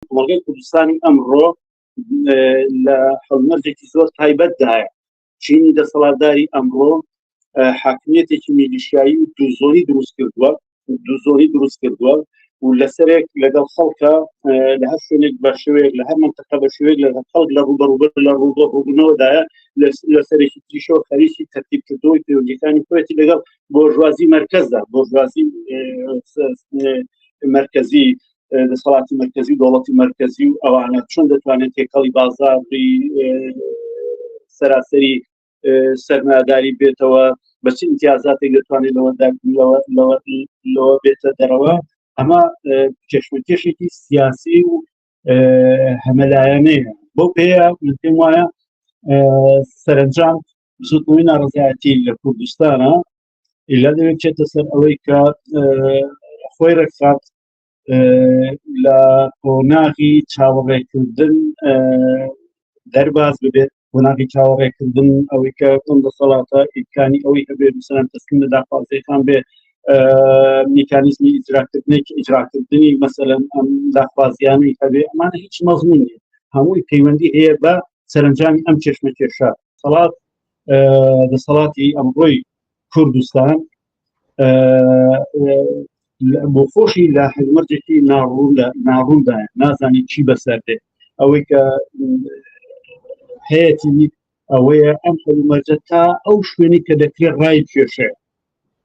کۆمەڵگەی کوردستانی ئەمڕۆ لە هەڵمەرجێکی زۆر تایبەتدایە. چینی دەسەڵاتداری ئەمڕۆ حاکمیەتێکی میلیشیایی و دووزۆنی دروست کردووە و لەسەرێک لەگەڵ خەڵکە لە هەر شوێنێک بە شێوەیەک لە هەر منتەقە بە شێوەیەک لە خەڵک لە ڕوبەڕووبوونەوەدایە لە سەرێکی تریشەوە خەریکی تەرتیبکردنەوەی پەیوەندیەکانی خۆیەتی لەگەڵ بۆژوازی مەرکەزدا، بۆژوازی مرکزی، دەسەڵاتی مرکزی، دەوڵەتی مرکزی و ئەوانە چۆن دەتوانێت تێکەڵی بازاڕی سەراسەری سەرمایه‌داری بێتەوە، بە چ امتیازاتێک دەتوانێت لەوە بێتە دەرەوە. ئەمە کێشمەکێشێکی سیاسی و هەمەلایەنەیە. بۆ پێیە من پێم وایە سەرنجام زوتنەوەی ناڕەزایەتی لە کوردستانە ئیلا دەوێت چێتە سەر ئەوەی کە خۆی ڕێکخات لە قۆناغی چاوەڕێکردن دەرباز ببێت، قۆناغی چاوەڕێکردن ئەوەی کە ئەم دەسەڵاتە ئیمکانی ئەوەی هەبێت مثلەن تەسلیم لە داخوازیەکان بێ، میکانیزمی ئیجراکردنی مەسەلەن ئەم داخوازیانەی هەبێ، ئەمانە هیچ مەزمون نیە، هەمووی پەیوەندی هەیە بە سەرنجامی ئەم کێشمەکێشە. دەسەڵاتی ئەمڕۆی کوردستان بۆ خۆشی لە هەڵمەرجێکی ناڕوودایە، نازانی چی بەسەر دێ. ئەوەی کە هەیەی ئەوەیە ئەم هەڵمەرجە تا ئەو شوێنی کە دەکرێت ڕای کێشەیە،